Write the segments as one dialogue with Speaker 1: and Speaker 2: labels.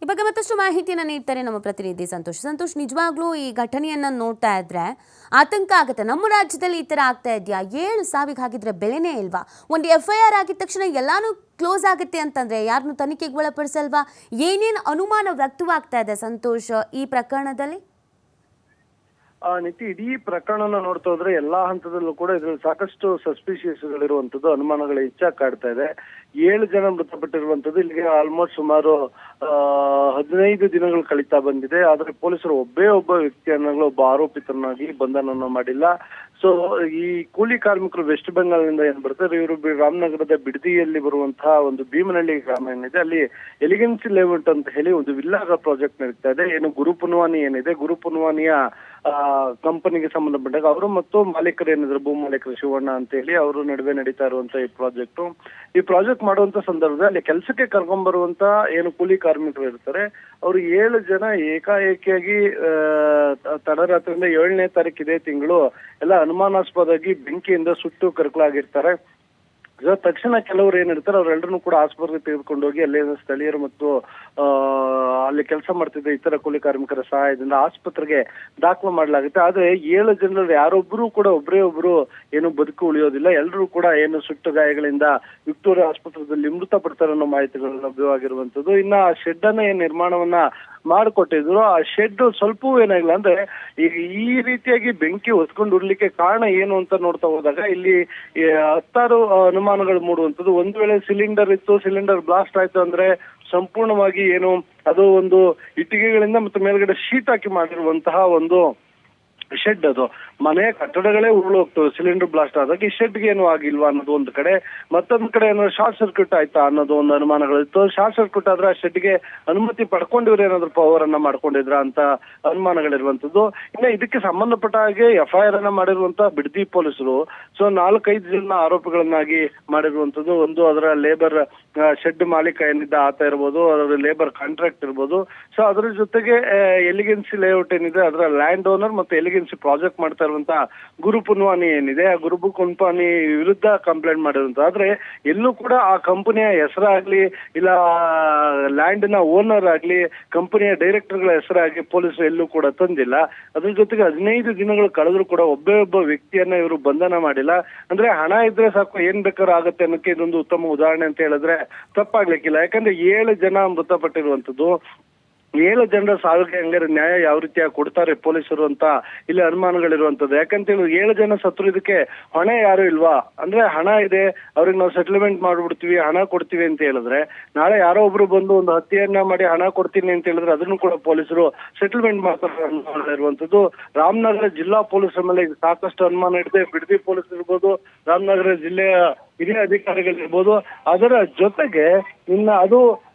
Speaker 1: ಈ ಬಗ್ಗೆ ಮತ್ತಷ್ಟು ಮಾಹಿತಿಯನ್ನು ನೀಡ್ತಾರೆ ನಮ್ಮ ಪ್ರತಿನಿಧಿ ಸಂತೋಷ್. ನಿಜವಾಗ್ಲೂ ಈ ಘಟನೆಯನ್ನ ನೋಡ್ತಾ ಇದ್ರೆ ಆತಂಕ ಆಗುತ್ತೆ. ನಮ್ಮ ರಾಜ್ಯದಲ್ಲಿ ಈ ತರ ಆಗ್ತಾ ಇದೆಯಾ? 7 ಸಾವಿಗೆ ಹಾಕಿದ್ರೆ ಬೆಲೆನೇ ಇಲ್ವಾ? ಒಂದು FIR ಆಗಿದ ತಕ್ಷಣ ಎಲ್ಲಾನು ಕ್ಲೋಸ್ ಆಗುತ್ತೆ ಅಂತಂದ್ರೆ ಯಾರನ್ನು ತನಿಖೆಗೆ ಒಳಪಡಿಸಲ್ವಾ? ಏನೇನು ಅನುಮಾನ ವ್ಯಕ್ತವಾಗ್ತಾ ಇದೆ ಸಂತೋಷ್ ಈ ಪ್ರಕರಣದಲ್ಲಿ?
Speaker 2: ನಿತಿ ಇಡೀ ಪ್ರಕರಣನ ನೋಡ್ತಾ ಹೋದ್ರೆ ಎಲ್ಲಾ ಹಂತದಲ್ಲೂ ಕೂಡ ಇದ್ರಲ್ಲಿ ಸಾಕಷ್ಟು ಸಸ್ಪಿಷಿಯಸ್ಗಳಿರುವಂತದ್ದು, ಅನುಮಾನಗಳು ಹೆಚ್ಚಾಗಿ ಕಾಡ್ತಾ ಇದೆ. 7 ಜನ ಮೃತಪಟ್ಟಿರುವಂತದ್ದು ಇಲ್ಲಿಗೆ ಆಲ್ಮೋಸ್ಟ್ ಸುಮಾರು 15 ದಿನಗಳು ಕಳೀತಾ ಬಂದಿದೆ. ಆದ್ರೆ ಪೊಲೀಸರು ಒಬ್ಬ ವ್ಯಕ್ತಿಯನ್ನಾಗಲೂ ಒಬ್ಬ ಆರೋಪಿತನಾಗಿ ಬಂಧನವನ್ನು ಮಾಡಿಲ್ಲ. ಸೊ ಈ ಕೂಲಿ ಕಾರ್ಮಿಕರು ವೆಸ್ಟ್ ಬೆಂಗಾಲ್ನಿಂದ ಏನ್ ಬರ್ತಾರೆ, ಇವರು ರಾಮನಗರದ ಬಿಡದಿಯಲ್ಲಿ ಬರುವಂತಹ ಒಂದು ಭೀಮನಹಳ್ಳಿ ಗ್ರಾಮ ಏನಿದೆ, ಅಲ್ಲಿ ಎಲಿಗೆನ್ಸಿ ಲೇಔಟ್ ಅಂತ ಹೇಳಿ ಒಂದು ವಿಲ್ಲಾಗ ಪ್ರಾಜೆಕ್ಟ್ ನಡೀತಾ ಇದೆ. ಏನು ಗುರುಪುನ್ವಾನಿ ಏನಿದೆ, ಗುರುಪುನ್ವಾನಿಯ ಕಂಪನಿಗೆ ಸಂಬಂಧಪಟ್ಟಾಗ ಅವರು ಮತ್ತು ಮಾಲೀಕರು ಏನಿದ್ರು, ಭೂ ಮಾಲೀಕರು ಶಿವಣ್ಣ ಅಂತ ಹೇಳಿ ಅವರು ನಡುವೆ ನಡೀತಾ ಇರುವಂತ ಈ ಪ್ರಾಜೆಕ್ಟ್ ಮಾಡುವಂತ ಸಂದರ್ಭದಲ್ಲಿ ಅಲ್ಲಿ ಕೆಲಸಕ್ಕೆ ಕರ್ಕೊಂಡ್ ಬರುವಂತ ಏನು ಕೂಲಿ ಕಾರ್ಮಿಕರು ಇರ್ತಾರೆ, ಅವರು 7 ಜನ ಏಕಾಏಕಿಯಾಗಿ ತಡರಾತ್ರಿಯಿಂದ 7ನೇ ತಾರೀಕು ಇದೇ ತಿಂಗಳು ಎಲ್ಲ ಅನುಮಾನಾಸ್ಪದವಾಗಿ ಬೆಂಕಿಯಿಂದ ಸುಟ್ಟು ಕರಕಲಾಗಿರ್ತಾರೆ. ತಕ್ಷಣ ಕೆಲವರು ಏನಿರ್ತಾರೆ ಅವರೆಲ್ಲರನ್ನು ಕೂಡ ಆಸ್ಪತ್ರೆಗೆ ತೆಗೆದುಕೊಂಡು ಹೋಗಿ ಅಲ್ಲಿ ಸ್ಥಳೀಯರು ಮತ್ತು ಅಲ್ಲಿ ಕೆಲಸ ಮಾಡ್ತಿದ್ದ ಇತರ ಕೂಲಿ ಕಾರ್ಮಿಕರ ಸಹಾಯದಿಂದ ಆಸ್ಪತ್ರೆಗೆ ದಾಖಲು ಮಾಡಲಾಗುತ್ತೆ. ಆದ್ರೆ 7 ಜನರಲ್ಲಿ ಯಾರೊಬ್ರು ಕೂಡ ಒಬ್ರು ಏನು ಬದುಕು ಉಳಿಯೋದಿಲ್ಲ. ಎಲ್ಲರೂ ಕೂಡ ಏನು ಸುಟ್ಟು ಗಾಯಗಳಿಂದ ವಿಕ್ಟೋರಿಯಾ ಆಸ್ಪತ್ರೆಯಲ್ಲಿ ಮೃತಪಡ್ತಾರೆ ಅನ್ನೋ ಮಾಹಿತಿಗಳು ಲಭ್ಯವಾಗಿರುವಂತದ್ದು. ಇನ್ನ ಆ ಶೆಡ್ ಅನ್ನ ಏನ್ ನಿರ್ಮಾಣವನ್ನ ಮಾಡಿಕೊಟ್ಟಿದ್ರು, ಆ ಶೆಡ್ ಸ್ವಲ್ಪವೂ ಏನಾಗಿಲ್ಲ. ಅಂದ್ರೆ ಈ ರೀತಿಯಾಗಿ ಬೆಂಕಿ ಹೊತ್ಕೊಂಡು ಉರ್ಲಿಕ್ಕೆ ಕಾರಣ ಏನು ಅಂತ ನೋಡ್ತಾ ಹೋದಾಗ ಇಲ್ಲಿ 10 ಅನುಮಾನಗಳು ಮೂಡುವಂಥದ್ದು. ಒಂದು ವೇಳೆ ಸಿಲಿಂಡರ್ ಇತ್ತು, ಸಿಲಿಂಡರ್ ಬ್ಲಾಸ್ಟ್ ಆಯ್ತು ಅಂದ್ರೆ ಸಂಪೂರ್ಣವಾಗಿ ಏನು ಅದು ಒಂದು ಇಟ್ಟಿಗೆಗಳಿಂದ ಮತ್ತು ಮೇಲ್ಗಡೆ ಶೀಟ್ ಹಾಕಿ ಮಾಡಿರುವಂತಹ ಒಂದು ಶೆಡ್, ಅದು ಮನೆ ಕಟ್ಟಡಗಳೇ ಉರುಳು ಹೋಗ್ತವೆ ಸಿಲಿಂಡರ್ ಬ್ಲಾಸ್ಟ್ ಆದಾಗ. ಈ ಶೆಡ್ಗೆ ಏನು ಆಗಿಲ್ವಾ ಅನ್ನೋದು ಒಂದು ಕಡೆ. ಮತ್ತೊಂದು ಕಡೆ ಏನೋ ಶಾರ್ಟ್ ಸರ್ಕ್ಯೂಟ್ ಆಯ್ತಾ ಅನ್ನೋದು ಒಂದು ಅನುಮಾನಗಳಿತ್ತು. ಶಾರ್ಟ್ ಸರ್ಕ್ಯೂಟ್ ಆದ್ರೆ ಆ ಶೆಡ್ಗೆ ಅನುಮತಿ ಪಡ್ಕೊಂಡಿವ್ರು ಏನಾದ್ರು ಪವರ್ ಅನ್ನ ಮಾಡ್ಕೊಂಡಿದ್ರ ಅಂತ ಅನುಮಾನಗಳಿರುವಂತದ್ದು. ಇನ್ನು ಇದಕ್ಕೆ ಸಂಬಂಧಪಟ್ಟ ಹಾಗೆ FIR ಅನ್ನ ಮಾಡಿರುವಂತ ಬಿಡದಿ ಪೊಲೀಸರು 4-5 ಜನ ಆರೋಪಿಗಳನ್ನಾಗಿ ಮಾಡಿರುವಂತದ್ದು. ಒಂದು ಅದರ ಲೇಬರ್ ಶೆಡ್ ಮಾಲೀಕ ಏನಿದ್ದ ಆತ ಇರ್ಬೋದು, ಅದರ ಲೇಬರ್ ಕಾಂಟ್ರಾಕ್ಟ್ ಇರ್ಬೋದು. ಸೊ ಅದ್ರ ಜೊತೆಗೆ ಎಲಿಗೆನ್ಸಿ ಲೇಔಟ್ ಏನಿದೆ ಅದರ ಲ್ಯಾಂಡ್ ಓನರ್ ಮತ್ತು ಎಲಿಗೆನ್ಸಿ ಪ್ರಾಜೆಕ್ಟ್ ಮಾಡ್ತಾ ಇರುವಂತ ಗುರುಪುನ್ವಾನಿ ಏನಿದೆ, ಆ ಗುರುಪುನ್ವಾನಿ ವಿರುದ್ಧ ಕಂಪ್ಲೇಂಟ್ ಮಾಡಿರುವಂತ. ಆದ್ರೆ ಎಲ್ಲೂ ಕೂಡ ಆ ಕಂಪನಿಯ ಹೆಸರಾಗ್ಲಿ ಇಲ್ಲ ಲ್ಯಾಂಡ್ ನ ಓನರ್ ಆಗ್ಲಿ ಕಂಪನಿಯ ಡೈರೆಕ್ಟರ್ ಗಳ ಹೆಸರಾಗಿ ಪೊಲೀಸರು ಎಲ್ಲೂ ಕೂಡ ತಂದಿಲ್ಲ. ಅದ್ರ ಜೊತೆಗೆ 15 ದಿನಗಳು ಕಳೆದ್ರು ಕೂಡ ಒಬ್ಬ ವ್ಯಕ್ತಿಯನ್ನ ಇವರು ಬಂಧನ ಮಾಡಿಲ್ಲ. ಅಂದ್ರೆ ಹಣ ಇದ್ರೆ ಸಾಕು ಏನ್ ಬೇಕಾದ್ರೂ ಆಗತ್ತೆ ಅನ್ನೋಕೆ ಇದೊಂದು ಉತ್ತಮ ಉದಾಹರಣೆ ಅಂತ ಹೇಳಿದ್ರೆ ತಪ್ಪಾಗ್ಲಿಕ್ಕಿಲ್ಲ. ಯಾಕಂದ್ರೆ 7 ಜನ ಮೃತಪಟ್ಟಿರುವಂತದ್ದು, 7 ಜನರ ಸಾವಿಗೆ ಹಂಗಾರೆ ನ್ಯಾಯ ಯಾವ ರೀತಿಯಾಗಿ ಕೊಡ್ತಾರೆ ಪೊಲೀಸರು ಅಂತ ಇಲ್ಲಿ ಅನುಮಾನಗಳಿರುವಂತದ್ದು. ಯಾಕಂತ ಹೇಳಿ 7 ಜನ ಸತ್ರು, ಇದಕ್ಕೆ ಹೊಣೆ ಯಾರು ಇಲ್ವಾ? ಅಂದ್ರೆ ಹಣ ಇದೆ, ಅವ್ರಿಗೆ ನಾವು ಸೆಟಲ್ಮೆಂಟ್ ಮಾಡ್ಬಿಡ್ತೀವಿ, ಹಣ ಕೊಡ್ತೀವಿ ಅಂತ ಹೇಳಿದ್ರೆ, ನಾಳೆ ಯಾರೋ ಒಬ್ರು ಬಂದು ಒಂದು ಹತ್ಯೆಯನ್ನ ಮಾಡಿ ಹಣ ಕೊಡ್ತೀನಿ ಅಂತ ಹೇಳಿದ್ರೆ ಅದನ್ನು ಕೂಡ ಪೊಲೀಸರು ಸೆಟಲ್ಮೆಂಟ್ ಮಾಡ್ತಾರೆ ಅನುಮಾನಗಳಿರುವಂತದ್ದು. ರಾಮನಗರ ಜಿಲ್ಲಾ ಪೊಲೀಸರ ಮೇಲೆ ಸಾಕಷ್ಟು ಅನುಮಾನ ಇದೆ. ಬಿಡದಿ ಪೊಲೀಸ್ ಇರ್ಬೋದು, ರಾಮನಗರ ಜಿಲ್ಲೆಯ ಹಿರಿಯ ಅಧಿಕಾರಿಗಳಿರ್ಬೋದು. ಅದರ ಜೊತೆಗೆ ಇನ್ನ ಅದು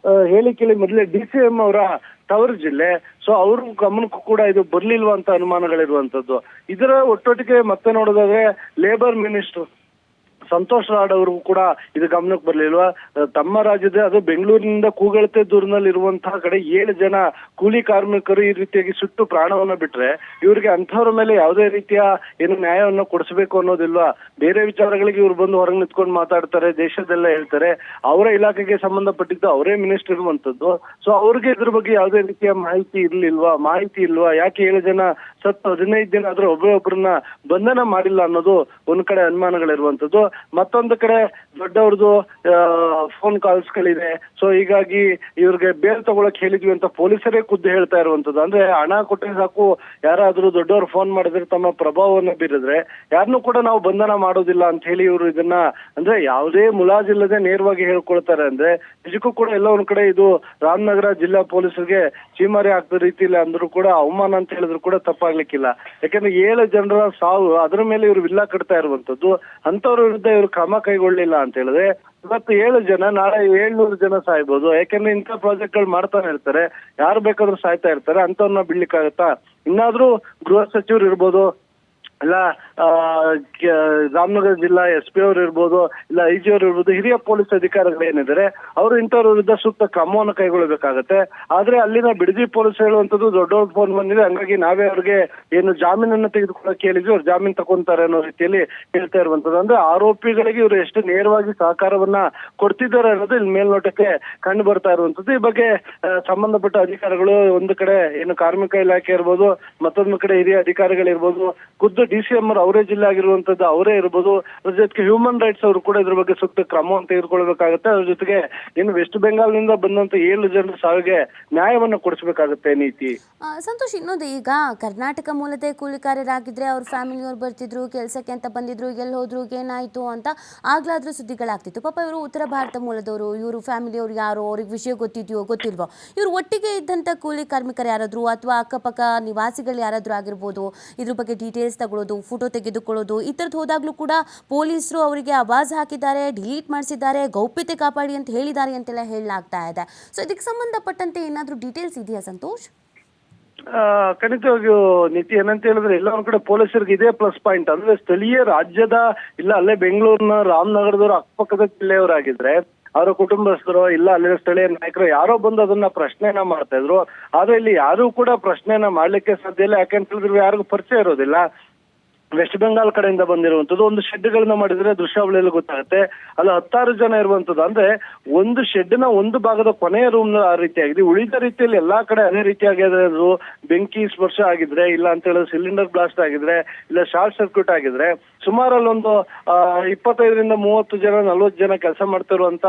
Speaker 2: ಹೇಳಿಕೆಯಲ್ಲಿ ಮೊದಲೇ DCM ಅವರ ತವರು ಜಿಲ್ಲೆ. ಸೊ ಅವ್ರ ಗಮನಕ್ಕೂ ಕೂಡ ಇದು ಬರ್ಲಿಲ್ವಾ ಅಂತ ಅನುಮಾನಗಳಿರುವಂತದ್ದು. ಇದರ ಒಟ್ಟೊಟ್ಟಿಗೆ ಮತ್ತೆ ನೋಡೋದಾದ್ರೆ ಲೇಬರ್ ಮಿನಿಸ್ಟರ್ ಸಂತೋಷ್ ಲಾಡ್ ಅವ್ರಿಗೂ ಕೂಡ ಇದು ಗಮನಕ್ಕೆ ಬರ್ಲಿಲ್ವಾ? ತಮ್ಮ ರಾಜ್ಯದ, ಅದು ಬೆಂಗಳೂರಿನಿಂದ ಕೂಗಳತೆ ದೂರದಲ್ಲಿ ಇರುವಂತಹ ಕಡೆ 7 ಜನ ಕೂಲಿ ಕಾರ್ಮಿಕರು ಈ ರೀತಿಯಾಗಿ ಸುಟ್ಟು ಪ್ರಾಣವನ್ನ ಬಿಟ್ರೆ ಇವ್ರಿಗೆ ಅಂಥವ್ರ ಮೇಲೆ ಯಾವುದೇ ರೀತಿಯ ಏನು ನ್ಯಾಯವನ್ನು ಕೊಡಿಸ್ಬೇಕು ಅನ್ನೋದಿಲ್ವಾ? ಬೇರೆ ವಿಚಾರಗಳಿಗೆ ಇವ್ರು ಬಂದು ಹೊರಗೆ ನಿಂತ್ಕೊಂಡು ಮಾತಾಡ್ತಾರೆ, ದೇಶದೆಲ್ಲ ಹೇಳ್ತಾರೆ. ಅವರ ಇಲಾಖೆಗೆ ಸಂಬಂಧಪಟ್ಟಿದ್ದು ಅವರೇ ಮಿನಿಸ್ಟರ್ ಇರುವಂತದ್ದು. ಸೊ ಅವ್ರಿಗೆ ಇದ್ರ ಬಗ್ಗೆ ಯಾವುದೇ ರೀತಿಯ ಮಾಹಿತಿ ಇಲ್ವಾ? ಯಾಕೆ 7 ಜನ ಸತ್ತು 15 ದಿನ ಆದ್ರೂ ಒಬ್ಬರನ್ನ ಬಂಧನ ಮಾಡಿಲ್ಲ ಅನ್ನೋದು ಒಂದ್ ಕಡೆ ಅನುಮಾನಗಳಿರುವಂತದ್ದು. ಮತ್ತೊಂದು ಕಡೆ ದೊಡ್ಡವ್ರದ್ದು ಫೋನ್ ಕಾಲ್ಸ್ಗಳಿದೆ. ಸೊ ಹೀಗಾಗಿ ಇವ್ರಿಗೆ ಬೇಲ್ ತಗೊಳಕ್ ಹೇಳಿದ್ವಿ ಅಂತ ಪೊಲೀಸರೇ ಖುದ್ದು ಹೇಳ್ತಾ ಇರುವಂತದ್ದು. ಅಂದ್ರೆ ಹಣ ಕೊಟ್ಟರೆ ಸಾಕು, ಯಾರಾದ್ರೂ ದೊಡ್ಡವ್ರು ಫೋನ್ ಮಾಡಿದ್ರೆ ತಮ್ಮ ಪ್ರಭಾವವನ್ನು ಬೀರಿದ್ರೆ ಯಾರನ್ನೂ ಕೂಡ ನಾವು ಬಂಧನ ಮಾಡೋದಿಲ್ಲ ಅಂತ ಹೇಳಿ ಇವರು ಇದನ್ನ ಅಂದ್ರೆ ಯಾವುದೇ ಮುಲಾಜಿಲ್ಲದೆ ನೇರವಾಗಿ ಹೇಳ್ಕೊಳ್ತಾರೆ. ಅಂದ್ರೆ ನಿಜಕ್ಕೂ ಕೂಡ ಎಲ್ಲ ಒಂದ್ ಕಡೆ ಇದು ರಾಮನಗರ ಜಿಲ್ಲಾ ಪೊಲೀಸರಿಗೆ ಚೀಮಾರಿ ಆಗ್ತ ರೀತಿಯಲ್ಲಿ ಅಂದ್ರೂ ಕೂಡ ಅವಮಾನ ಅಂತ ಹೇಳಿದ್ರು ಕೂಡ ತಪ್ಪಾಗ್ಲಿಕ್ಕಿಲ್ಲ. ಯಾಕಂದ್ರೆ 7 ಜನರ ಸಾವು, ಅದ್ರ ಮೇಲೆ ಇವರು ವಿಲ್ಲ ಕಟ್ತಾ ಇರುವಂತದ್ದು. ಅಂತವ್ರ ವಿರುದ್ಧ ಇವರು ಕ್ರಮ ಕೈಗೊಳ್ಳಿಲ್ಲ ಅಂತ ಹೇಳಿದ್ರೆ ಇವತ್ತು 7 ಜನ, ನಾಳೆ 700 ಜನ ಸಾಯ್ಬೋದು. ಯಾಕಂದ್ರೆ ಇಂಥ ಪ್ರಾಜೆಕ್ಟ್ಗಳು ಮಾಡ್ತಾನೆ ಇರ್ತಾರೆ, ಯಾರು ಬೇಕಾದ್ರೂ ಸಾಯ್ತಾ ಇರ್ತಾರೆ. ಅಂತವ್ರನ್ನ ಬಿಡ್ಲಿಕ್ಕಾಗತ್ತಾ? ಇನ್ನಾದ್ರೂ ಗೃಹ ಸಚಿವರು ಇರ್ಬೋದು, ಇಲ್ಲ ರಾಮನಗರ ಜಿಲ್ಲಾ SP ಅವರು ಇರ್ಬೋದು, ಇಲ್ಲ IG ಅವರು ಇರ್ಬೋದು, ಹಿರಿಯ ಪೊಲೀಸ್ ಅಧಿಕಾರಿಗಳು ಏನಿದ್ದಾರೆ ಅವರು ಇಂಥವ್ರ ವಿರುದ್ಧ ಸೂಕ್ತ ಕ್ರಮವನ್ನು ಕೈಗೊಳ್ಳಬೇಕಾಗತ್ತೆ. ಆದ್ರೆ ಅಲ್ಲಿನ ಬಿಡದಿ ಪೊಲೀಸ್ ಹೇಳುವಂತದ್ದು ದೊಡ್ಡ ಫೋನ್ ಬಂದಿದೆ, ಹಂಗಾಗಿ ನಾವೇ ಅವ್ರಿಗೆ ಏನು ಜಾಮೀನನ್ನ ತೆಗೆದುಕೊಳ್ಳಕ್ಕೆ ಹೇಳಿದ್ವಿ, ಅವ್ರು ಜಾಮೀನು ತಗೊಂತಾರೆ ಅನ್ನೋ ರೀತಿಯಲ್ಲಿ ಹೇಳ್ತಾ ಇರುವಂತದ್ದು. ಅಂದ್ರೆ ಆರೋಪಿಗಳಿಗೆ ಇವರು ಎಷ್ಟು ನೇರವಾಗಿ ಸಹಕಾರವನ್ನ ಕೊಡ್ತಿದ್ದಾರೆ ಅನ್ನೋದು ಇಲ್ಲಿ ಮೇಲ್ನೋಟಕ್ಕೆ ಕಂಡು ಬರ್ತಾ ಇರುವಂತದ್ದು. ಈ ಬಗ್ಗೆ ಸಂಬಂಧಪಟ್ಟ ಅಧಿಕಾರಿಗಳು ಒಂದು ಕಡೆ ಏನು ಕಾರ್ಮಿಕ ಇಲಾಖೆ ಇರ್ಬೋದು, ಮತ್ತೊಂದು ಕಡೆ ಹಿರಿಯ ಅಧಿಕಾರಿಗಳಿರ್ಬೋದು, ಖುದ್ದು DCM ಅವರೇ ಜಿಲ್ಲೆ ಆಗಿರುವಂತದ್ದು ಅವರೇ ಇರ್ಬೋದು, ಅದ್ರ ಜೊತೆಗೆ ಹ್ಯೂಮನ್ ರೈಟ್ಸ್ ಅವರು ಕೂಡ ಇದ್ರ ಬಗ್ಗೆ ಸೂಕ್ತ ಕ್ರಮವನ್ನು ತೆಗೆದುಕೊಳ್ಬೇಕಾಗುತ್ತೆ. ಅದ್ರ ಜೊತೆಗೆ ಇನ್ನು ವೆಸ್ಟ್ ಬೆಂಗಾಲ್ನಿಂದ ಬಂದಂತ 7 ಜನರ ಸಾವಿಗೆ ನ್ಯಾಯವನ್ನು ಕೊಡಿಸಬೇಕಾಗುತ್ತೆ ನೀತಿ.
Speaker 1: ಸಂತೋಷ್, ಇನ್ನೊಂದು, ಈಗ ಕರ್ನಾಟಕ ಮೂಲದ ಕೂಲಿಕಾರರಾಗಿದ್ರೆ ಅವ್ರ ಫ್ಯಾಮಿಲಿಯವ್ರು ಬರ್ತಿದ್ರು ಕೆಲಸಕ್ಕೆ ಅಂತ ಬಂದಿದ್ರು, ಎಲ್ಲಿ ಹೋದ್ರು, ಏನಾಯ್ತು ಅಂತ ಆಗ್ಲಾದ್ರೂ ಸುದ್ದಿಗಳಾಗ್ತಿತ್ತು. ಪಾಪ ಇವರು ಉತ್ತರ ಭಾರತ ಮೂಲದವರು, ಇವರು ಫ್ಯಾಮಿಲಿಯವ್ರು ಯಾರೋ, ಅವ್ರಿಗೆ ವಿಷಯ ಗೊತ್ತಿದೆಯೋ ಗೊತ್ತಿಲ್ವೋ, ಇವರು ಒಟ್ಟಿಗೆ ಇದ್ದಂಥ ಕೂಲಿ ಕಾರ್ಮಿಕರು ಯಾರಾದರೂ ಅಥವಾ ಅಕ್ಕಪಕ್ಕ ನಿವಾಸಿಗಳು ಯಾರಾದರೂ ಆಗಿರ್ಬೋದು, ಇದ್ರ ಬಗ್ಗೆ ಡೀಟೇಲ್ಸ್ ತಗೊಳ್ಳೋದು, ಫೋಟೋ ತೆಗೆದುಕೊಳ್ಳೋದು, ಈ ಥರದ್ದು ಹೋದಾಗಲೂ ಕೂಡ ಪೊಲೀಸರು ಅವರಿಗೆ ಆವಾಜ್ ಹಾಕಿದ್ದಾರೆ, ಡಿಲೀಟ್ ಮಾಡಿಸಿದ್ದಾರೆ, ಗೌಪ್ಯತೆ ಕಾಪಾಡಿ ಅಂತ ಹೇಳಿದ್ದಾರೆ ಅಂತೆಲ್ಲ ಹೇಳಲಾಗ್ತಾ ಇದೆ. ಸೊ ಇದಕ್ಕೆ ಸಂಬಂಧಪಟ್ಟಂತೆ ಏನಾದರೂ ಡೀಟೇಲ್ಸ್ ಇದೆಯಾ ಸಂತೋಷ್?
Speaker 2: ಖಂಡಿತವಾಗಿಯೂ ನೀತಿ ಏನಂತ ಹೇಳಿದ್ರೆ, ಎಲ್ಲ ಒಂದ್ ಕಡೆ ಪೊಲೀಸರಿಗೆ ಇದೇ ಪ್ಲಸ್ ಪಾಯಿಂಟ್. ಅಂದ್ರೆ ಸ್ಥಳೀಯ ರಾಜ್ಯದ ಇಲ್ಲ ಅಲ್ಲೇ ಬೆಂಗಳೂರಿನ ರಾಮನಗರದವರು ಅಕ್ಕಪಕ್ಕದ ಜಿಲ್ಲೆಯವರಾಗಿದ್ರೆ ಅವರ ಕುಟುಂಬಸ್ಥರು ಇಲ್ಲ ಅಲ್ಲಿನ ಸ್ಥಳೀಯ ನಾಯಕರು ಯಾರೋ ಬಂದು ಅದನ್ನ ಪ್ರಶ್ನೆಯನ್ನ ಮಾಡ್ತಾ ಇದ್ರು. ಆದ್ರೆ ಇಲ್ಲಿ ಯಾರು ಕೂಡ ಪ್ರಶ್ನೆಯನ್ನ ಮಾಡ್ಲಿಕ್ಕೆ ಸಾಧ್ಯ ಇಲ್ಲ, ಯಾಕಂತ ಹೇಳಿದ್ರೆ ಯಾರಿಗೂ ಪರಿಚಯ ಇರೋದಿಲ್ಲ. ವೆಸ್ಟ್ ಬೆಂಗಾಲ್ ಕಡೆಯಿಂದ ಬಂದಿರುವಂತದ್ದು ಒಂದು ಶೆಡ್ಗಳನ್ನ ಮಾಡಿದ್ರೆ ದೃಶ್ಯಾವಳಿಯಲ್ಲಿ ಗೊತ್ತಾಗುತ್ತೆ. ಅಲ್ಲಿ 10 ಜನ ಇರುವಂತದ್ದು. ಅಂದ್ರೆ ಒಂದು ಶೆಡ್ನ ಒಂದು ಭಾಗದ ಕೊನೆಯ ರೂಮ್ ಆ ರೀತಿಯಾಗಿದೆ, ಉಳಿದ ರೀತಿಯಲ್ಲಿ ಎಲ್ಲಾ ಕಡೆ ಅದೇ ರೀತಿಯಾಗಿದೆ. ಅದು ಬೆಂಕಿ ಸ್ಪರ್ಶ ಆಗಿದ್ರೆ, ಇಲ್ಲ ಅಂತ ಹೇಳಿದ್ರೆ ಸಿಲಿಂಡರ್ ಬ್ಲಾಸ್ಟ್ ಆಗಿದ್ರೆ, ಇಲ್ಲ ಶಾರ್ಟ್ ಸರ್ಕ್ಯೂಟ್ ಆಗಿದ್ರೆ, ಸುಮಾರು ಅಲ್ಲೊಂದು 25ರಿಂದ 30 ಜನ 40 ಜನ ಕೆಲಸ ಮಾಡ್ತಿರುವಂತ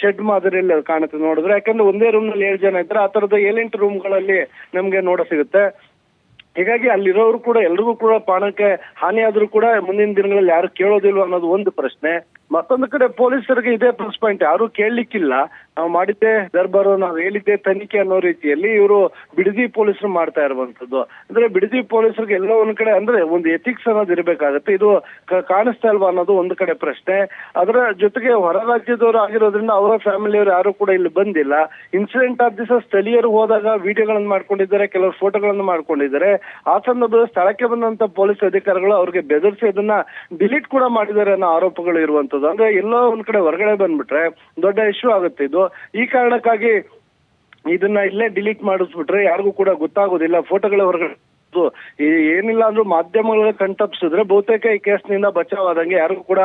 Speaker 2: ಶೆಡ್ ಮಾದರಿಯಲ್ಲಿ ಕಾಣುತ್ತೆ ನೋಡಿದ್ರೆ. ಯಾಕಂದ್ರೆ ಒಂದೇ ರೂಮ್ ನಲ್ಲಿ 7 ಜನ ಇದ್ರೆ ಆ ತರದ 7-8 ರೂಮ್ಗಳಲ್ಲಿ ನಮ್ಗೆ ನೋಡ ಸಿಗುತ್ತೆ. ಹೀಗಾಗಿ ಅಲ್ಲಿರೋರು ಕೂಡ ಎಲ್ರಿಗೂ ಕೂಡ ಪ್ರಾಣಕ್ಕೆ ಹಾನಿ ಆದ್ರೂ ಕೂಡ ಮುಂದಿನ ದಿನಗಳಲ್ಲಿ ಯಾರು ಕೇಳೋದಿಲ್ವ ಅನ್ನೋದು ಒಂದು ಪ್ರಶ್ನೆ. ಮತ್ತೊಂದು ಕಡೆ ಪೊಲೀಸರಿಗೆ ಇದೇ ಪ್ಲಸ್ ಪಾಯಿಂಟ್, ಯಾರು ಕೇಳಲಿಕ್ಕಿಲ್ಲ, ನಾವು ಮಾಡಿದ್ದೆ ದರ್ಬಾರು, ನಾವು ಹೇಳಿದ್ದೆ ತನಿಖೆ ಅನ್ನೋ ರೀತಿಯಲ್ಲಿ ಇವರು ಬಿಡದಿ ಪೊಲೀಸರು ಮಾಡ್ತಾ ಇರುವಂತದ್ದು. ಅಂದ್ರೆ ಬಿಡದಿ ಪೊಲೀಸರಿಗೆ ಎಲ್ಲೋ ಒಂದ್ ಕಡೆ ಅಂದ್ರೆ ಒಂದು ಎಥಿಕ್ಸ್ ಅನ್ನೋದು ಇರಬೇಕಾಗತ್ತೆ, ಇದು ಕಾಣಿಸ್ತಾ ಇಲ್ವಾ ಅನ್ನೋದು ಒಂದು ಕಡೆ ಪ್ರಶ್ನೆ. ಅದರ ಜೊತೆಗೆ ಹೊರ ರಾಜ್ಯದವರು ಆಗಿರೋದ್ರಿಂದ ಅವರ ಫ್ಯಾಮಿಲಿಯವರು ಯಾರು ಕೂಡ ಇಲ್ಲಿ ಬಂದಿಲ್ಲ. ಇನ್ಸಿಡೆಂಟ್ ಆದ ದಿವಸ ಸ್ಥಳೀಯರು ಹೋದಾಗ ವಿಡಿಯೋಗಳನ್ನು ಮಾಡ್ಕೊಂಡಿದ್ದಾರೆ, ಕೆಲವರು ಫೋಟೋಗಳನ್ನು ಮಾಡ್ಕೊಂಡಿದ್ದಾರೆ. ಆ ಸಂದರ್ಭದಲ್ಲಿ ಸ್ಥಳಕ್ಕೆ ಬಂದಂತ ಪೊಲೀಸ್ ಅಧಿಕಾರಿಗಳು ಅವ್ರಿಗೆ ಬೆದರಿಸಿ ಅದನ್ನ ಡಿಲೀಟ್ ಕೂಡ ಮಾಡಿದ್ದಾರೆ ಅನ್ನೋ ಆರೋಪಗಳು ಇರುವಂತದ್ದು. ಅಂದ್ರೆ ಎಲ್ಲೋ ಒಂದ್ ಕಡೆ ಹೊರಗಡೆ ಬಂದ್ಬಿಟ್ರೆ ದೊಡ್ಡ ಇಶ್ಯೂ ಆಗುತ್ತೆ ಇದು. ಈ ಕಾರಣಕ್ಕಾಗಿ ಇದನ್ನ ಇಲ್ಲೇ ಡಿಲೀಟ್ ಮಾಡಿಸ್ಬಿಟ್ರೆ ಯಾರಿಗೂ ಕೂಡ ಗೊತ್ತಾಗೋದಿಲ್ಲ. ಫೋಟೋಗಳ ಹೊರಗಡೆ ಏನಿಲ್ಲ ಅಂದ್ರೂ ಮಾಧ್ಯಮಗಳ ಕಣ್ತಪ್ಪಿಸಿದ್ರೆ ಬಹುತೇಕ ಈ ಕೇಸ್ನಿಂದ ಬಚಾವಾದಂಗೆ ಯಾರಿಗೂ ಕೂಡ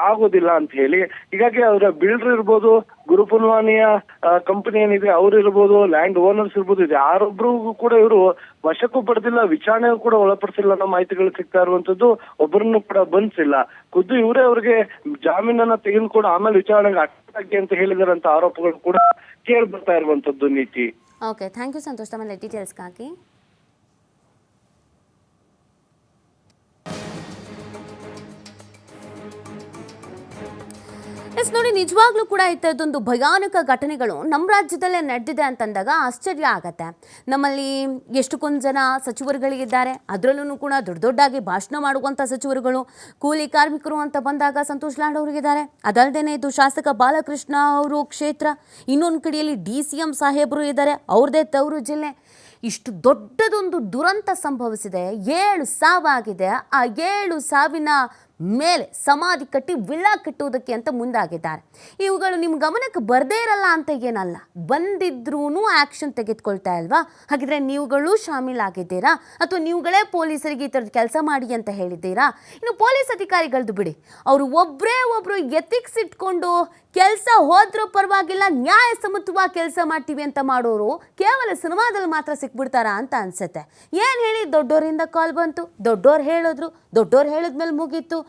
Speaker 2: ಆಗೋದಿಲ್ಲ ಅಂತ ಹೇಳಿ. ಹೀಗಾಗಿ ಅವರ ಬಿಲ್ಡರ್ ಇರ್ಬೋದು, ಗುರುಪುನ್ವಾನಿಯ ಕಂಪನಿ ಏನಿದೆ ಅವ್ರು ಇರ್ಬೋದು, ಲ್ಯಾಂಡ್ ಓನರ್ಸ್ ಇರ್ಬೋದು, ಇದು ಯಾರೊಬ್ರಿಗೂ ಕೂಡ ಇವರು ವಶಕ್ಕೂ ಪಡೆದಿಲ್ಲ, ವಿಚಾರಣೆಗೂ ಕೂಡ ಒಳಪಡಿಸಿಲ್ಲ ಅನ್ನೋ ಮಾಹಿತಿಗಳು ಸಿಗ್ತಾ ಇರುವಂತದ್ದು. ಒಬ್ಬರನ್ನು ಕೂಡ ಬಂಧಿಸಿಲ್ಲ. ಖುದ್ದು ಇವರೇ ಅವ್ರಿಗೆ ಜಾಮೀನನ್ನ ತೆಗೆದುಕೊಂಡು ಆಮೇಲೆ ವಿಚಾರಣೆಗೆ ಅಟ್ಟಾಗಿ ಅಂತ ಹೇಳಿದಾರಂತ ಆರೋಪಗಳು ಕೂಡ ಕೇಳಿ ಬರ್ತಾ ಇರುವಂತದ್ದು ನೀತಿ.
Speaker 1: ಓಕೆ, ಥ್ಯಾಂಕ್ ಯು ಸಂತೋಷ್ ತಮ್ಮ ಡೀಟೇಲ್ಸ್ಗಾಗಿ. ಎಸ್ ನೋಡಿ, ನಿಜವಾಗ್ಲೂ ಕೂಡ ಈ ಥರದೊಂದು ಭಯಾನಕ ಘಟನೆಗಳು ನಮ್ಮ ರಾಜ್ಯದಲ್ಲೇ ನಡೆದಿದೆ ಅಂತಂದಾಗ ಆಶ್ಚರ್ಯ ಆಗತ್ತೆ. ನಮ್ಮಲ್ಲಿ ಎಷ್ಟೊಂದು ಜನ ಸಚಿವರುಗಳಿದ್ದಾರೆ, ಅದರಲ್ಲೂ ಕೂಡ ದೊಡ್ಡದಾಗಿ ಭಾಷಣ ಮಾಡುವಂಥ ಸಚಿವರುಗಳು. ಕೂಲಿ ಕಾರ್ಮಿಕರು ಅಂತ ಬಂದಾಗ ಸಂತೋಷ್ ಲಾಡ್ ಅವರಿಗಿದ್ದಾರೆ, ಅದಲ್ಲದೆ ಇದು ಶಾಸಕ ಬಾಲಕೃಷ್ಣ ಅವರು ಕ್ಷೇತ್ರ, ಇನ್ನೊಂದು ಕಡೆಯಲ್ಲಿ DCM ಸಾಹೇಬರು ಇದ್ದಾರೆ, ಅವ್ರದ್ದೇ ತವರು ಜಿಲ್ಲೆ. ಇಷ್ಟು ದೊಡ್ಡದೊಂದು ದುರಂತ ಸಂಭವಿಸಿದೆ, 7 ಸಾವಾಗಿದೆ. ಆ 7 ಸಾವಿನ ಮೇಲೆ ಸಮಾಧಿ ಕಟ್ಟಿ ವಿಳ್ಳ ಕಟ್ಟುವುದಕ್ಕೆ ಅಂತ ಮುಂದಾಗಿದ್ದಾರೆ. ಇವುಗಳು ನಿಮ್ಮ ಗಮನಕ್ಕೆ ಬರದೇ ಇರಲ್ಲ ಅಂತ ಏನಲ್ಲ, ಬಂದಿದ್ರೂ ಆ್ಯಕ್ಷನ್ ತೆಗೆದುಕೊಳ್ತಾ ಇಲ್ವಾ? ಹಾಗಿದ್ರೆ ನೀವುಗಳು ಶಾಮೀಲಾಗಿದ್ದೀರಾ ಅಥವಾ ನೀವುಗಳೇ ಪೊಲೀಸರಿಗೆ ಈ ಥರದ್ದು ಕೆಲಸ ಮಾಡಿ ಅಂತ ಹೇಳಿದ್ದೀರಾ? ಇನ್ನು ಪೊಲೀಸ್ ಅಧಿಕಾರಿಗಳದ್ದು ಬಿಡಿ, ಅವರು ಒಬ್ಬರು ಎಥಿಕ್ಸ್ ಇಟ್ಕೊಂಡು ಕೆಲಸ ಹೋದ್ರೂ ಪರವಾಗಿಲ್ಲ, ನ್ಯಾಯಸಮ್ಮತವಾಗಿ ಕೆಲಸ ಮಾಡ್ತೀವಿ ಅಂತ ಮಾಡೋರು ಕೇವಲ ಸಿನಿಮಾದಲ್ಲಿ ಮಾತ್ರ ಸಿಕ್ಬಿಡ್ತಾರಾ ಅಂತ ಅನ್ಸುತ್ತೆ. ಏನು ಹೇಳಿ, ದೊಡ್ಡೋರಿಂದ ಕಾಲ್ ಬಂತು, ದೊಡ್ಡೋರು ಹೇಳಿದ್ರು, ದೊಡ್ಡೋರು ಹೇಳಿದ್ಮೇಲೆ ಮುಗೀತು.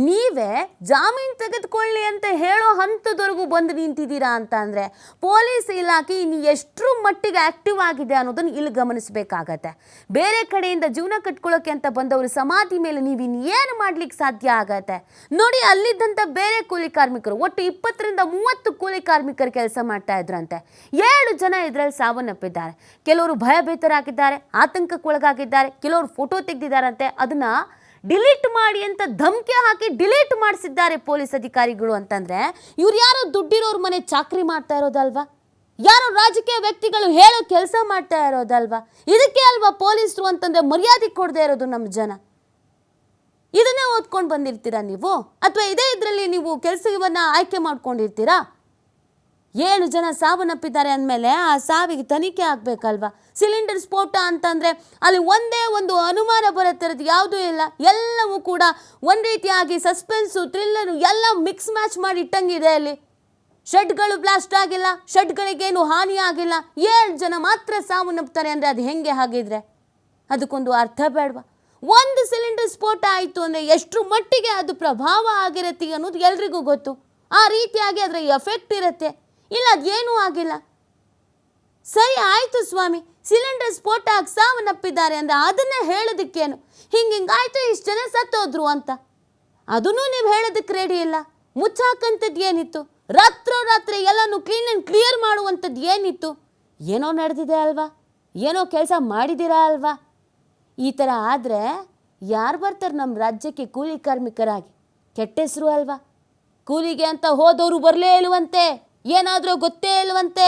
Speaker 1: ನೀವೇ ಜಾಮೀನು ತೆಗೆದುಕೊಳ್ಳಿ ಅಂತ ಹೇಳೋ ಹಂತದವರೆಗೂ ಬಂದು ನಿಂತಿದ್ದೀರಾ ಅಂತ ಅಂದರೆ ಪೊಲೀಸ್ ಇಲಾಖೆ ಇನ್ನು ಎಷ್ಟರ ಮಟ್ಟಿಗೆ ಆ್ಯಕ್ಟಿವ್ ಆಗಿದೆ ಅನ್ನೋದನ್ನು ಇಲ್ಲಿ ಗಮನಿಸಬೇಕಾಗತ್ತೆ. ಬೇರೆ ಕಡೆಯಿಂದ ಜೀವನ ಕಟ್ಕೊಳ್ಳೋಕೆ ಅಂತ ಬಂದವರು ಸಮಾಧಿ ಮೇಲೆ ನೀವು ಇನ್ನೇನು ಮಾಡ್ಲಿಕ್ಕೆ ಸಾಧ್ಯ ಆಗತ್ತೆ? ನೋಡಿ, ಅಲ್ಲಿದ್ದಂಥ ಬೇರೆ ಕೂಲಿ ಕಾರ್ಮಿಕರು, ಒಟ್ಟು 20ರಿಂದ 30 ಕೂಲಿ ಕಾರ್ಮಿಕರು ಕೆಲಸ ಮಾಡ್ತಾ ಇದ್ರಂತೆ. 7 ಜನ ಇದರಲ್ಲಿ ಸಾವನ್ನಪ್ಪಿದ್ದಾರೆ. ಕೆಲವರು ಭಯಭೀತರಾಗಿದ್ದಾರೆ, ಆತಂಕಕ್ಕೊಳಗಾಗಿದ್ದಾರೆ, ಕೆಲವರು ಫೋಟೋ ತೆಗೆದಿದ್ದಾರಂತೆ. ಅದನ್ನ ಡಿಲೀಟ್ ಮಾಡಿ ಅಂತ ಧಮಕಿ ಹಾಕಿ ಡಿಲೀಟ್ ಮಾಡಿಸಿದ್ದಾರೆ ಪೊಲೀಸ್ ಅಧಿಕಾರಿಗಳು. ಅಂತಂದ್ರೆ ಇವ್ರು ಯಾರೋ ದುಡ್ಡಿರೋರ ಮನೆ ಚಾಕ್ರಿ ಮಾಡ್ತಾ ಇರೋದಲ್ವಾ? ಯಾರೋ ರಾಜಕೀಯ ವ್ಯಕ್ತಿಗಳು ಹೇಳೋ ಕೆಲಸ ಮಾಡ್ತಾ ಇರೋದಲ್ವಾ? ಇದಕ್ಕೆ ಅಲ್ವಾ ಪೊಲೀಸರು ಅಂತಂದ್ರೆ ಮರ್ಯಾದೆ ಕೊಡದೇ ಇರೋದು ನಮ್ಮ ಜನ. ಇದನ್ನೇ ಓದ್ಕೊಂಡು ಬಂದಿರ್ತೀರಾ ನೀವು, ಅಥವಾ ಇದೇ ಇದರಲ್ಲಿ ನೀವು ಕೆಲಸವನ್ನ ಆಯ್ಕೆ ಮಾಡ್ಕೊಂಡಿರ್ತೀರಾ? 7 ಜನ ಸಾವನ್ನಪ್ಪಿದ್ದಾರೆ ಅಂದಮೇಲೆ ಆ ಸಾವಿಗೆ ತನಿಖೆ ಆಗಬೇಕಲ್ವಾ? ಸಿಲಿಂಡರ್ ಸ್ಫೋಟ ಅಂತಂದರೆ ಅಲ್ಲಿ ಒಂದೇ ಒಂದು ಅನುಮಾನ ಬರೋ ಥರದ್ದು ಯಾವುದೂ ಇಲ್ಲ. ಎಲ್ಲವೂ ಕೂಡ ಒಂದು ರೀತಿಯಾಗಿ ಸಸ್ಪೆನ್ಸು, ಥ್ರಿಲ್ಲರು ಎಲ್ಲ ಮಿಕ್ಸ್ ಮ್ಯಾಚ್ ಮಾಡಿ ಇಟ್ಟಂಗಿದೆ. ಅಲ್ಲಿ ಶೆಡ್ಗಳು ಬ್ಲಾಸ್ಟ್ ಆಗಿಲ್ಲ, ಶೆಡ್ಗಳಿಗೇನು ಹಾನಿ ಆಗಿಲ್ಲ, 7 ಜನ ಮಾತ್ರ ಸಾವನ್ನಪ್ತಾರೆ ಅಂದರೆ ಅದು ಹೆಂಗೆ? ಹಾಗಿದ್ರೆ ಅದಕ್ಕೊಂದು ಅರ್ಥ ಬೇಡವಾ? ಒಂದು ಸಿಲಿಂಡರ್ ಸ್ಫೋಟ ಆಯಿತು ಅಂದರೆ ಎಷ್ಟರ ಮಟ್ಟಿಗೆ ಅದು ಪ್ರಭಾವ ಆಗಿರುತ್ತೆ ಅನ್ನೋದು ಎಲ್ರಿಗೂ ಗೊತ್ತು. ಆ ರೀತಿಯಾಗಿ ಅದರ ಎಫೆಕ್ಟ್ ಇರುತ್ತೆ. ಇಲ್ಲ ಅದೇನೂ ಆಗಿಲ್ಲ, ಸರಿ ಆಯಿತು ಸ್ವಾಮಿ, ಸಿಲಿಂಡರ್ ಸ್ಫೋಟ ಆಗಿ ಸಾವನ್ನಪ್ಪಿದ್ದಾರೆ ಅಂದರೆ ಅದನ್ನೇ ಹೇಳೋದಕ್ಕೇನು? ಹಿಂಗಾಯ್ತು, ಇಷ್ಟು ಜನ ಸತ್ತೋದ್ರು ಅಂತ ಅದನ್ನು ನೀವು ಹೇಳೋದಕ್ಕೆ ರೆಡಿ ಇಲ್ಲ. ಮುಚ್ಚಾಕಂಥದ್ದು ಏನಿತ್ತು? ರಾತ್ರೋರಾತ್ರಿ ಎಲ್ಲನೂ ಕ್ಲೀನ್ ಆ್ಯಂಡ್ ಕ್ಲಿಯರ್ ಮಾಡುವಂಥದ್ದು ಏನಿತ್ತು? ಏನೋ ನಡೆದಿದೆ ಅಲ್ವಾ, ಏನೋ ಕೆಲಸ ಮಾಡಿದ್ದೀರಾ ಅಲ್ವಾ? ಈ ಥರ ಆದರೆ ಯಾರು ಬರ್ತಾರೆ ನಮ್ಮ ರಾಜ್ಯಕ್ಕೆ ಕೂಲಿ ಕಾರ್ಮಿಕರಾಗಿ? ಕೆಟ್ಟ ಹೆಸರು ಅಲ್ವಾ? ಕೂಲಿಗೆ ಅಂತ ಹೋದವರು ಬರಲೇ ಇಲ್ವಂತೆ, ಏನಾದರೂ ಗೊತ್ತೇ ಇಲ್ವಂತೆ,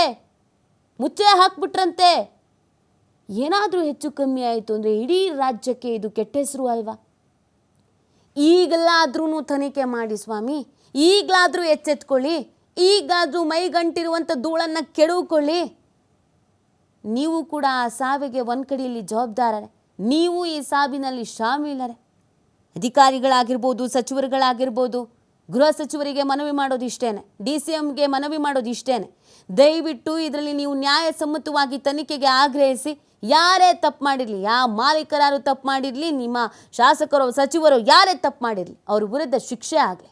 Speaker 1: ಮುಚ್ಚೆ ಹಾಕ್ಬಿಟ್ರಂತೆ. ಏನಾದರೂ ಹೆಚ್ಚು ಕಮ್ಮಿ ಆಯಿತು ಅಂದರೆ ಇಡೀ ರಾಜ್ಯಕ್ಕೆ ಇದು ಕೆಟ್ಟ ಹೆಸರು ಅಲ್ವಾ? ಈಗಲಾದ್ರೂ ತನಿಖೆ ಮಾಡಿ ಸ್ವಾಮಿ, ಈಗಲಾದರೂ ಎಚ್ಚೆತ್ಕೊಳ್ಳಿ, ಈಗಾದರೂ ಮೈಗಂಟಿರುವಂಥ ಧೂಳನ್ನು ಕೆಡವುಕೊಳ್ಳಿ. ನೀವು ಕೂಡ ಆ ಸಾವಿಗೆ ಒಂದು ಕಡೆಯಲ್ಲಿ ಜವಾಬ್ದಾರರೇ, ನೀವು ಈ ಸಾವಿನಲ್ಲಿ ಶಾಮೀಲರೇ. ಅಧಿಕಾರಿಗಳಾಗಿರ್ಬೋದು, ಸಚಿವರುಗಳಾಗಿರ್ಬೋದು, ಗೃಹ ಸಚಿವರಿಗೆ ಮನವಿ ಮಾಡೋದು ಇಷ್ಟೇನೆ, DCMಗೆ ಮನವಿ ಮಾಡೋದು ಇಷ್ಟೇನೆ. ದಯವಿಟ್ಟು ಇದರಲ್ಲಿ ನೀವು ನ್ಯಾಯಸಮ್ಮತವಾಗಿ ತನಿಖೆಗೆ ಆಗ್ರಹಿಸಿ. ಯಾರೇ ತಪ್ಪು ಮಾಡಿರಲಿ, ಯಾವ ಮಾಲೀಕರಾರು ತಪ್ಪು ಮಾಡಿರಲಿ, ನಿಮ್ಮ ಶಾಸಕರು ಸಚಿವರು ಯಾರೇ ತಪ್ಪು ಮಾಡಿರಲಿ, ಅವ್ರ ವಿರುದ್ಧ ಶಿಕ್ಷೆ ಆಗಲಿ.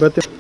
Speaker 3: ಬರ್ತೀವಿ.